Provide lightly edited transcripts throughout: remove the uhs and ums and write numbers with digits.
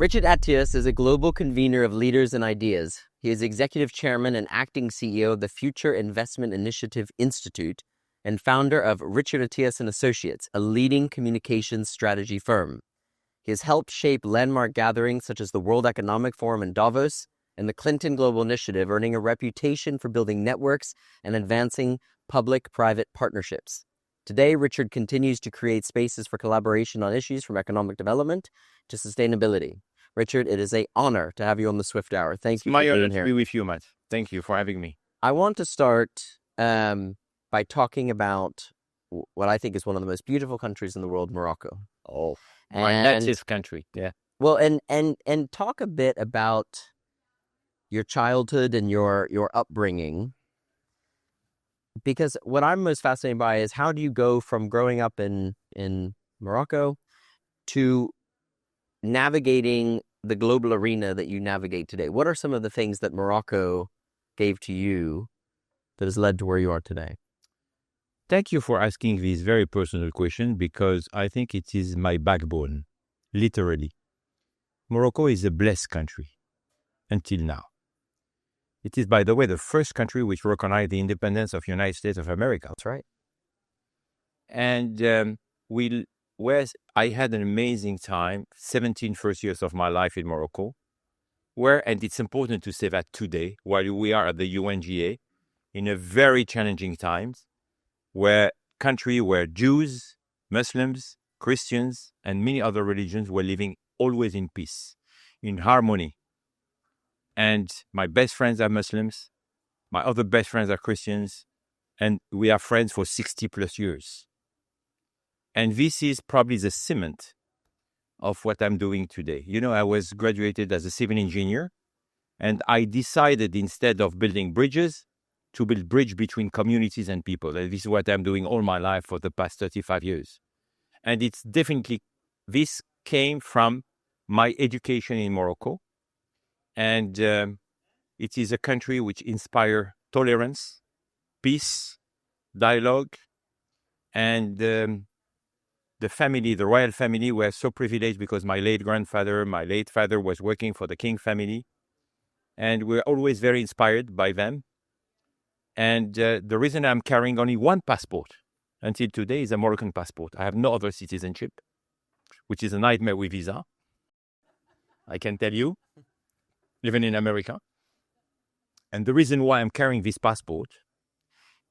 Richard Attias is a global convener of leaders and ideas. He is executive chairman and acting CEO of the Future Investment Initiative Institute and founder of Richard Attias and Associates, a leading communications strategy firm. He has helped shape landmark gatherings such as the World Economic Forum in Davos and the Clinton Global Initiative, earning a reputation for building networks and advancing public-private partnerships. Today, Richard continues to create spaces for collaboration on issues from economic development to sustainability. Richard, it is an honor to have you on the Swift Hour. Thank you for being here. It's my honor to be with you, Matt. Thank you for having me. I want to start by talking about what I think is one of the most beautiful countries in the world, Morocco. Oh, my native country. Yeah. Well, and talk a bit about your childhood and your upbringing. Because what I'm most fascinated by is how do you go from growing up in Morocco to navigating the global arena that you navigate today? What are some of the things that Morocco gave to you that has led to where you are today? Thank you for asking this very personal question, because I think it is my backbone, literally. Morocco is a blessed country until now. It is, by the way, the first country which recognized the independence of the United States of America. That's right. And I had an amazing time, 17 first years of my life in Morocco, and it's important to say that today, while we are at the UNGA, in a very challenging times, where Jews, Muslims, Christians, and many other religions were living always in peace, in harmony. And my best friends are Muslims, my other best friends are Christians, and we are friends for 60 plus years. And this is probably the cement of what I'm doing today. You know, I was graduated as a civil engineer, and I decided, instead of building bridges, to build bridge between communities and people. And this is what I'm doing all my life for the past 35 years. And it's definitely, this came from my education in Morocco. And it is a country which inspires tolerance, peace, dialogue. And the royal family, were so privileged because my late father was working for the king family. And we're always very inspired by them. And the reason I'm carrying only one passport until today is a Moroccan passport. I have no other citizenship, which is a nightmare with visa, I can tell you, living in America. And the reason why I'm carrying this passport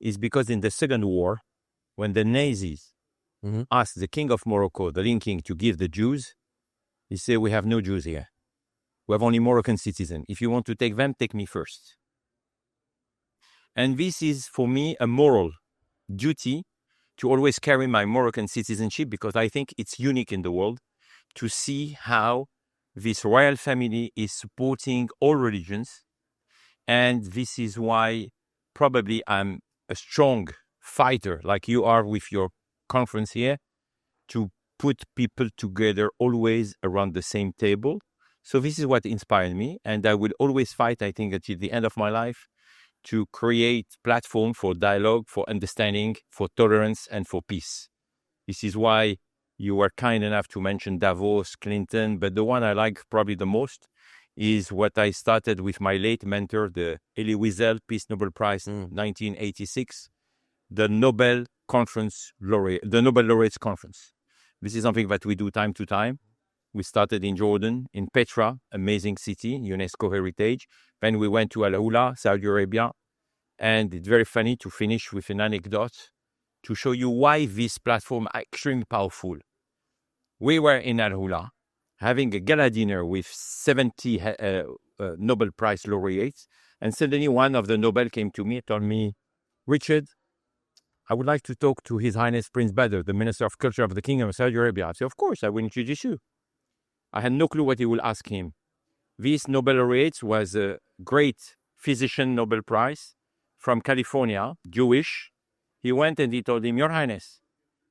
is because in the Second War, when the Nazis asked the king of Morocco, the Lin King, to give the Jews, he said, "We have no Jews here. We have only Moroccan citizens. If you want to take them, take me first." And this is, for me, a moral duty to always carry my Moroccan citizenship, because I think it's unique in the world to see how this royal family is supporting all religions. And this is why probably I'm a strong fighter, like you are with your conference here, to put people together always around the same table. So this is what inspired me. And I will always fight, I think, until the end of my life, to create platform for dialogue, for understanding, for tolerance, and for peace. This is why you were kind enough to mention Davos, Clinton, but the one I like probably the most is what I started with my late mentor, the Elie Wiesel Peace Nobel Prize, 1986, the Nobel Laureates Conference. This is something that we do time to time. We started in Jordan, in Petra, amazing city, UNESCO heritage. Then we went to Al Ula, Saudi Arabia. And it's very funny to finish with an anecdote to show you why this platform is extremely powerful. We were in Al Ula having a gala dinner with 70 Nobel Prize laureates. And suddenly one of the Nobel came to me and told me, "Richard, I would like to talk to His Highness Prince Badr, the Minister of Culture of the Kingdom of Saudi Arabia." I said, "Of course, I will introduce you." I had no clue what he will ask him. This Nobel laureate was a great physician Nobel Prize from California, Jewish. He went and he told him, "Your Highness,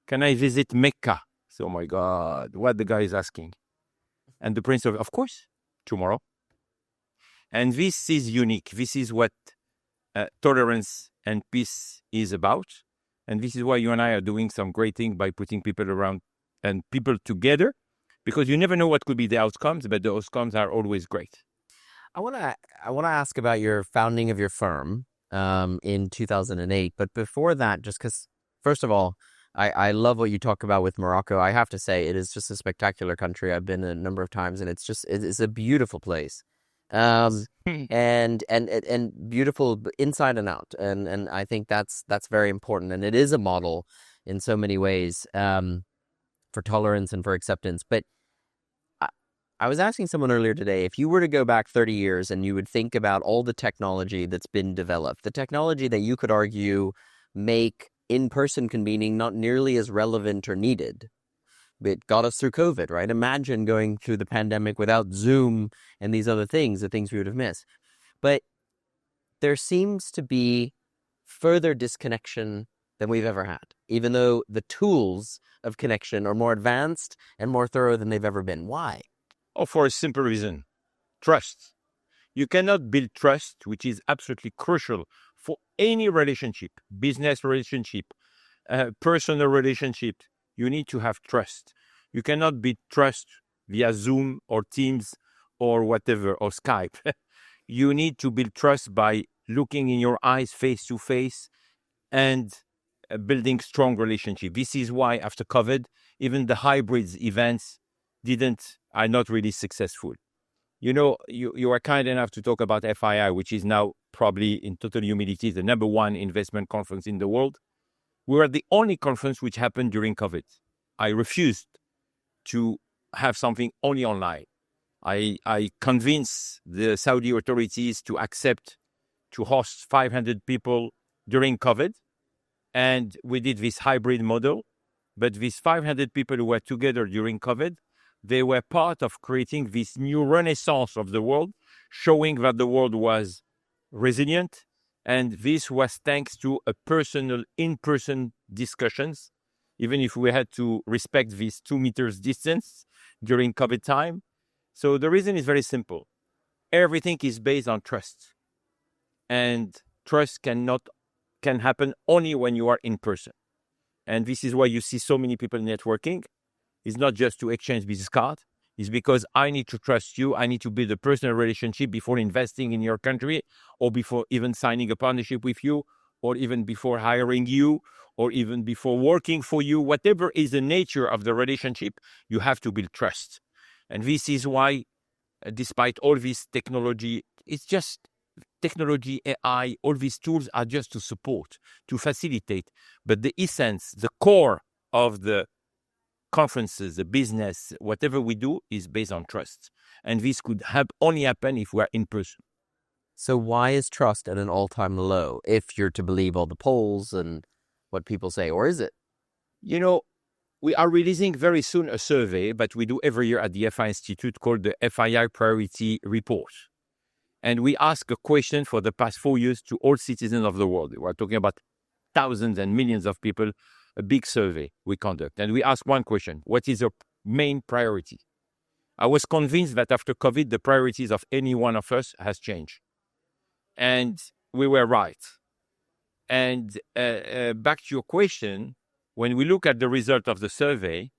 can I visit Mecca?" So, oh my God, what the guy is asking. And the prince of course, tomorrow. And this is unique. This is what tolerance and peace is about. And this is why you and I are doing some great thing by putting people around and people together because you never know what could be the outcomes, but the outcomes are always great. I want to ask about your founding of your firm in 2008. But before that, just because, first of all, I love what you talk about with Morocco. I have to say, it is just a spectacular country. I've been a number of times, and it's a beautiful place, and beautiful inside and out. And I think that's very important, and it is a model in so many ways for tolerance and for acceptance. But I was asking someone earlier today, if you were to go back 30 years and you would think about all the technology that's been developed, the technology that you could argue make in-person convening not nearly as relevant or needed. It got us through COVID, right? Imagine going through the pandemic without Zoom and these other things, the things we would have missed. But there seems to be further disconnection than we've ever had, even though the tools of connection are more advanced and more thorough than they've ever been. Why? Oh, for a simple reason, trust. You cannot build trust, which is absolutely crucial for any relationship, business relationship, personal relationship. You need to have trust. You cannot build trust via Zoom or Teams or whatever, or Skype. You need to build trust by looking in your eyes face to face and building strong relationship. This is why after COVID, even the hybrids events are not really successful. You know, you are kind enough to talk about FII, which is now probably, in total humility, the number one investment conference in the world. We were the only conference which happened during COVID. I refused to have something only online. I convinced the Saudi authorities to accept to host 500 people during COVID. And we did this hybrid model. But these 500 people who were together during COVID, they were part of creating this new renaissance of the world, showing that the world was resilient. And this was thanks to a personal, in-person discussions, even if we had to respect this 2 meters distance during COVID time. So the reason is very simple. Everything is based on trust. And trust can happen only when you are in person. And this is why you see so many people networking. It's not just to exchange business card. It's because I need to trust you. I need to build a personal relationship before investing in your country, or before even signing a partnership with you, or even before hiring you, or even before working for you. Whatever is the nature of the relationship, you have to build trust. And this is why, despite all this technology, it's just technology, AI, all these tools are just to support, to facilitate. But the essence, the core of the conferences, the business, whatever we do is based on trust. And this could only happen if we're in person. So why is trust at an all-time low, if you're to believe all the polls and what people say, or is it? You know, we are releasing very soon a survey that we do every year at the FII Institute called the FII Priority Report. And we ask a question for the past 4 years to all citizens of the world. We're talking about thousands and millions of people, a big survey we conduct. And we ask one question: what is your main priority? I was convinced that after COVID, the priorities of any one of us has changed. And we were right. And back to your question, when we look at the result of the survey,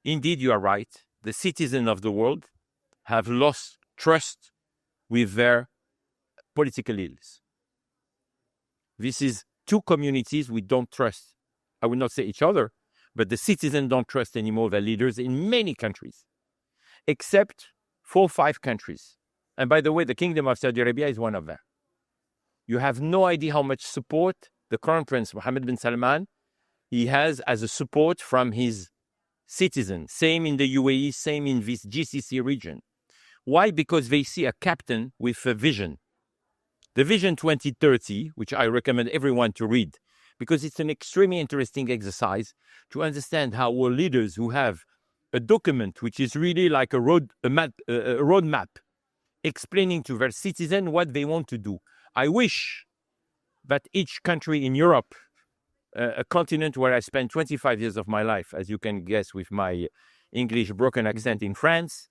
indeed you are right. The citizens of the world have lost trust with their political leaders. This is two communities we don't trust. I will not say each other, but the citizens don't trust anymore their leaders in many countries, except 4 or 5 countries. And by the way, the Kingdom of Saudi Arabia is one of them. You have no idea how much support the Crown Prince Mohammed bin Salman he has as a support from his citizens. Same in the UAE, same in this GCC region. Why? Because they see a captain with a vision. The Vision 2030, which I recommend everyone to read, because it's an extremely interesting exercise to understand how our leaders who have a document which is really like a roadmap, explaining to their citizens what they want to do. I wish that each country in Europe, a continent where I spent 25 years of my life, as you can guess with my English broken accent in France,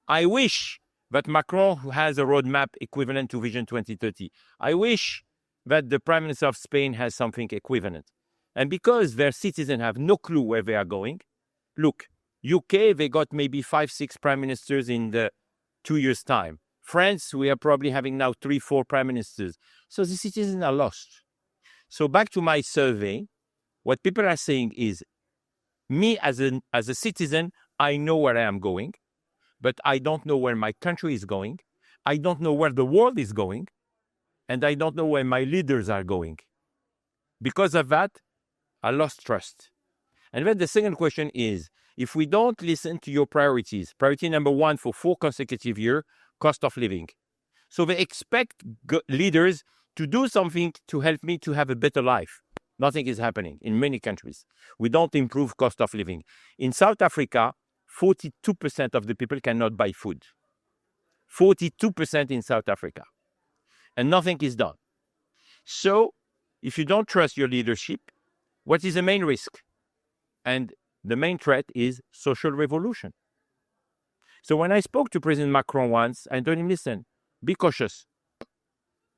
I wish that Macron, who has a roadmap equivalent to Vision 2030, I wish that the Prime Minister of Spain has something equivalent. And because their citizens have no clue where they are going, look, UK, they got maybe 5, 6 prime ministers in the 2 years' time. France, we are probably having now 3, 4 prime ministers. So the citizens are lost. So back to my survey, what people are saying is, me as a citizen, I know where I am going, but I don't know where my country is going. I don't know where the world is going, and I don't know where my leaders are going. Because of that, I lost trust. And then the second question is, if we don't listen to your priorities, priority number 1 for 4 consecutive years, cost of living. So they expect leaders to do something to help me to have a better life. Nothing is happening in many countries. We don't improve cost of living. In South Africa, 42% of the people cannot buy food. 42% in South Africa. And nothing is done. So, if you don't trust your leadership, what is the main risk? And the main threat is social revolution. So when I spoke to President Macron once, I told him, listen, be cautious.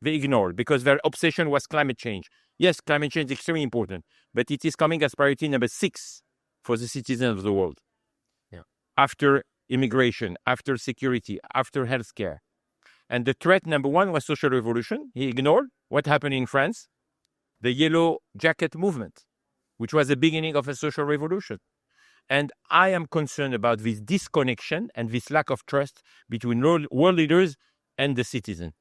They ignored because their obsession was climate change. Yes, climate change is extremely important, but it is coming as priority number 6 for the citizens of the world. Yeah. After immigration, after security, after healthcare. And the threat number 1 was social revolution. He ignored what happened in France, the yellow jacket movement, which was the beginning of a social revolution. And I am concerned about this disconnection and this lack of trust between world leaders and the citizen.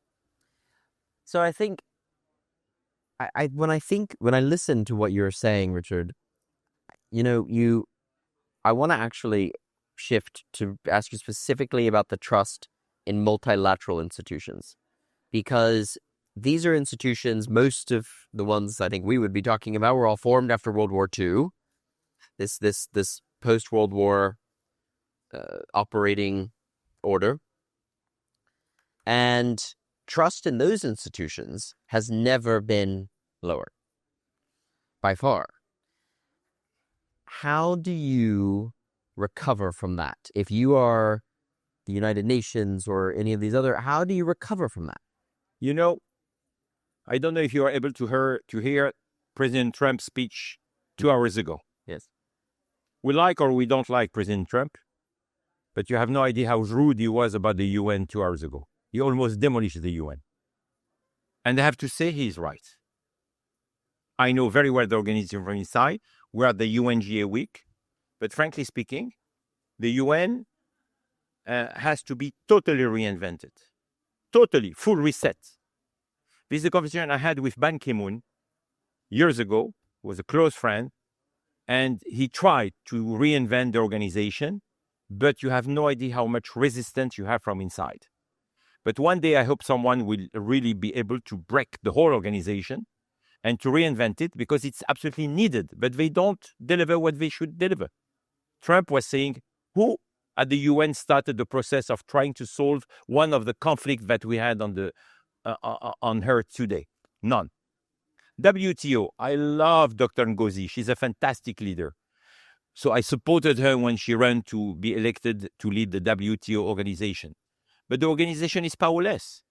So I think, when I listen to what you're saying, Richard, I want to actually shift to ask you specifically about the trust in multilateral institutions, because these are institutions, most of the ones I think we would be talking about were all formed after World War II. This post-World War operating order. And trust in those institutions has never been lower, by far. How do you recover from that? If you are the United Nations or any of these other, how do you recover from that? I don't know if you are able to hear President Trump's speech 2 hours ago. Yes. We like or we don't like President Trump, but you have no idea how rude he was about the UN 2 hours ago. He almost demolished the UN. And I have to say he's right. I know very well the organization from inside. We're at the UNGA week. But frankly speaking, the UN has to be totally reinvented. Totally, full reset. This is a conversation I had with Ban Ki-moon years ago, who was a close friend, and he tried to reinvent the organization, but you have no idea how much resistance you have from inside. But one day I hope someone will really be able to break the whole organization and to reinvent it, because it's absolutely needed, but they don't deliver what they should deliver. Trump was saying, who at the UN started the process of trying to solve one of the conflicts that we had on Earth today? None. WTO, I love Dr. Ngozi. She's a fantastic leader. So I supported her when she ran to be elected to lead the WTO organization. But the organization is powerless.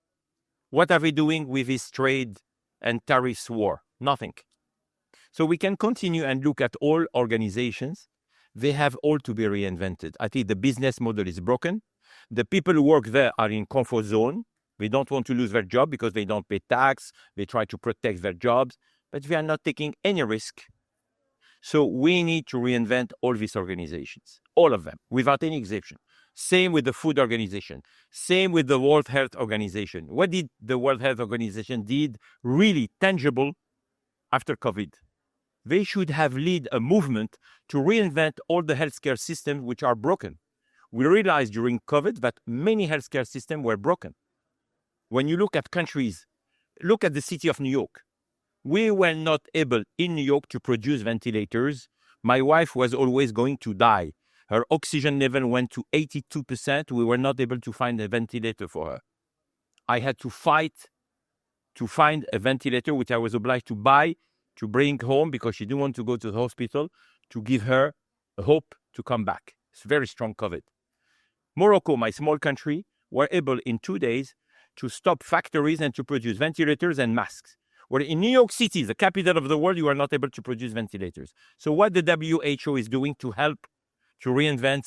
What are they doing with this trade and tariffs war? Nothing. So we can continue and look at all organizations. They have all to be reinvented. I think the business model is broken. The people who work there are in comfort zone. They don't want to lose their job because they don't pay tax. They try to protect their jobs, but they are not taking any risk. So we need to reinvent all these organizations, all of them, without any exception. Same with the Food Organization. Same with the World Health Organization. What did the World Health Organization did really tangible after COVID? They should have led a movement to reinvent all the healthcare systems which are broken. We realized during COVID that many healthcare systems were broken. When you look at countries, look at the city of New York. We were not able in New York to produce ventilators. My wife was always going to die. Her oxygen level went to 82%. We were not able to find a ventilator for her. I had to fight to find a ventilator, which I was obliged to buy, to bring home because she didn't want to go to the hospital, to give her a hope to come back. It's very strong COVID. Morocco, my small country, were able in 2 days to stop factories and to produce ventilators and masks. Where in New York City, the capital of the world, you are not able to produce ventilators. So what the WHO is doing to help to reinvent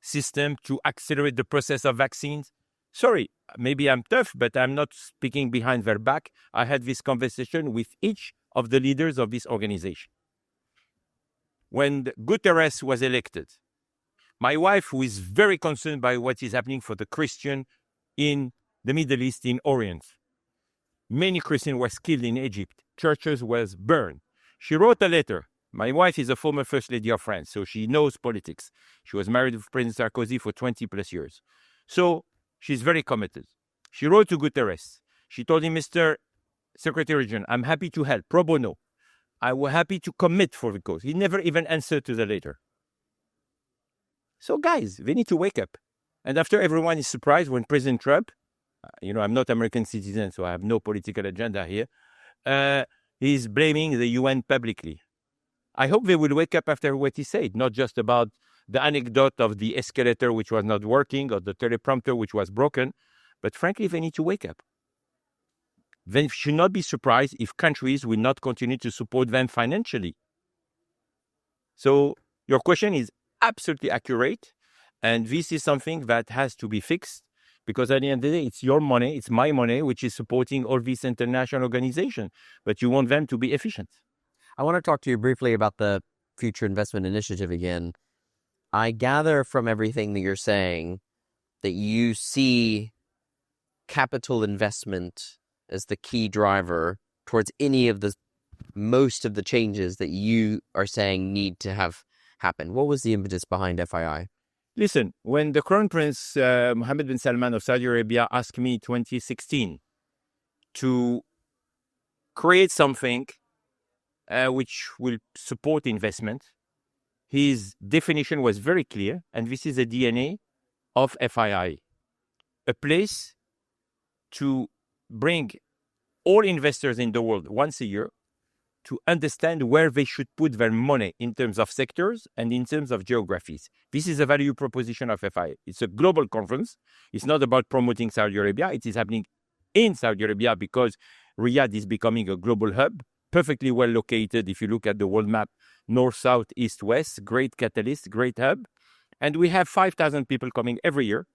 system, to accelerate the process of vaccines. Sorry, maybe I'm tough, but I'm not speaking behind their back. I had this conversation with each of the leaders of this organization. When Guterres was elected, my wife, who is very concerned by what is happening for the Christian in the Middle East, in Orient, many Christians were killed in Egypt. Churches was burned. She wrote a letter. My wife is a former First Lady of France, so she knows politics. She was married to President Sarkozy for 20 plus years. So she's very committed. She wrote to Guterres. She told him, Mr. Secretary General, I'm happy to help, pro bono. I was happy to commit for the cause. He never even answered to the letter. So guys, they need to wake up. And after everyone is surprised when President Trump, I'm not American citizen, so I have no political agenda here, he's blaming the UN publicly. I hope they will wake up after what he said, not just about the anecdote of the escalator which was not working or the teleprompter which was broken, but frankly, they need to wake up. They should not be surprised if countries will not continue to support them financially. So your question is absolutely accurate, and this is something that has to be fixed, because at the end of the day, it's your money, it's my money, which is supporting all these international organizations, but you want them to be efficient. I want to talk to you briefly about the Future Investment Initiative again. I gather from everything that you're saying that you see capital investment as the key driver towards most of the changes that you are saying need to have happen. What was the impetus behind FII? Listen, when the Crown Prince Mohammed bin Salman of Saudi Arabia asked me in 2016 to create something which will support investment, his definition was very clear, and this is the DNA of FII. A place to bring all investors in the world once a year to understand where they should put their money in terms of sectors and in terms of geographies. This is a value proposition of FII. It's a global conference. It's not about promoting Saudi Arabia. It is happening in Saudi Arabia because Riyadh is becoming a global hub, perfectly well located. If you look at the world map, north, south, east, west, great catalyst, great hub. And we have 5,000 people coming every year.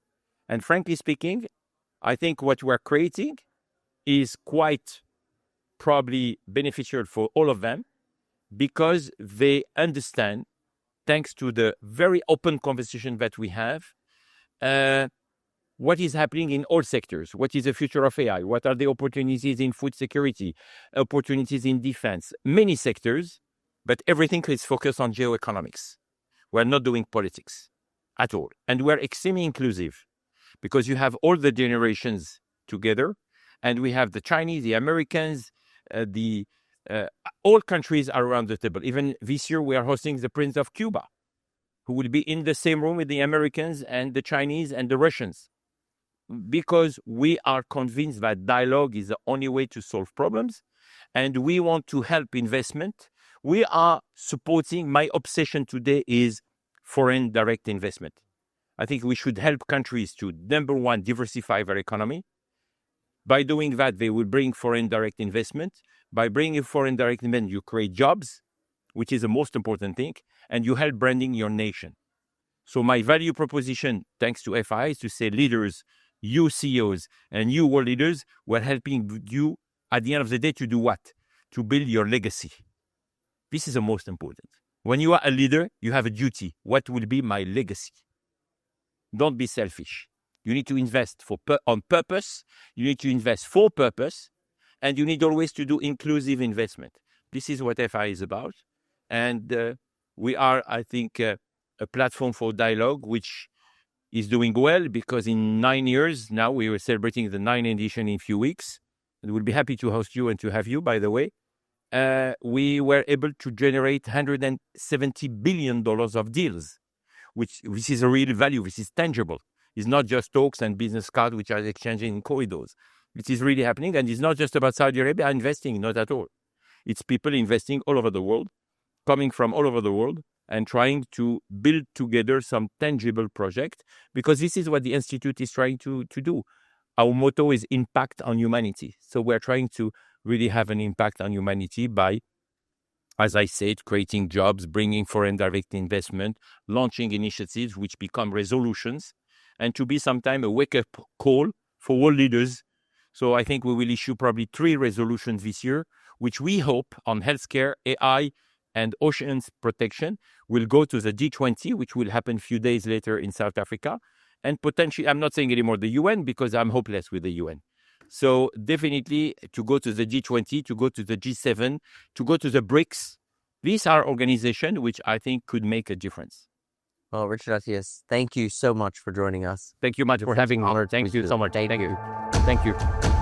And frankly speaking, I think what we're creating is quite probably beneficial for all of them, because they understand, thanks to the very open conversation that we have, what is happening in all sectors. What is the future of AI? What are the opportunities in food security, opportunities in defense, many sectors, but everything is focused on geoeconomics. We're not doing politics at all. And we're extremely inclusive, because you have all the generations together, and we have the Chinese, the Americans, all countries are around the table. Even this year, we are hosting the Prince of Cuba, who will be in the same room with the Americans and the Chinese and the Russians, because we are convinced that dialogue is the only way to solve problems, and we want to help investment. We are supporting, my obsession today is foreign direct investment. I think we should help countries to, number one, diversify their economy. By doing that, they will bring foreign direct investment. By bringing foreign direct investment, you create jobs, which is the most important thing, and you help branding your nation. So my value proposition, thanks to FII, is to say, leaders, you CEOs and you world leaders, we're helping you at the end of the day to do what? To build your legacy. This is the most important. When you are a leader, you have a duty. What will be my legacy? Don't be selfish. You need to invest on purpose. You need to invest for purpose. And you need always to do inclusive investment. This is what FII is about. And we are, I think, a platform for dialogue, which is doing well, because in 9 years now, we were celebrating the 9th edition in a few weeks. And we'll be happy to host you and to have you, by the way. We were able to generate $170 billion of deals, which is a real value. This is tangible. It's not just talks and business cards which are exchanging in corridors. It is really happening, and it's not just about Saudi Arabia investing, not at all. It's people investing all over the world, coming from all over the world, and trying to build together some tangible project, because this is what the Institute is trying to do. Our motto is impact on humanity. So we're trying to really have an impact on humanity by as I said, creating jobs, bringing foreign direct investment, launching initiatives which become resolutions, and to be sometime a wake-up call for world leaders. So I think we will issue probably 3 resolutions this year, which we hope on healthcare, AI, and oceans protection will go to the G20, which will happen a few days later in South Africa. And potentially, I'm not saying anymore the UN because I'm hopeless with the UN. So definitely to go to the G20, to go to the G7, to go to the BRICS. These are organizations which I think could make a difference. Well, Richard Attias, thank you so much for joining us. Thank you much for having me. Thank you so much. Thank you. Thank you.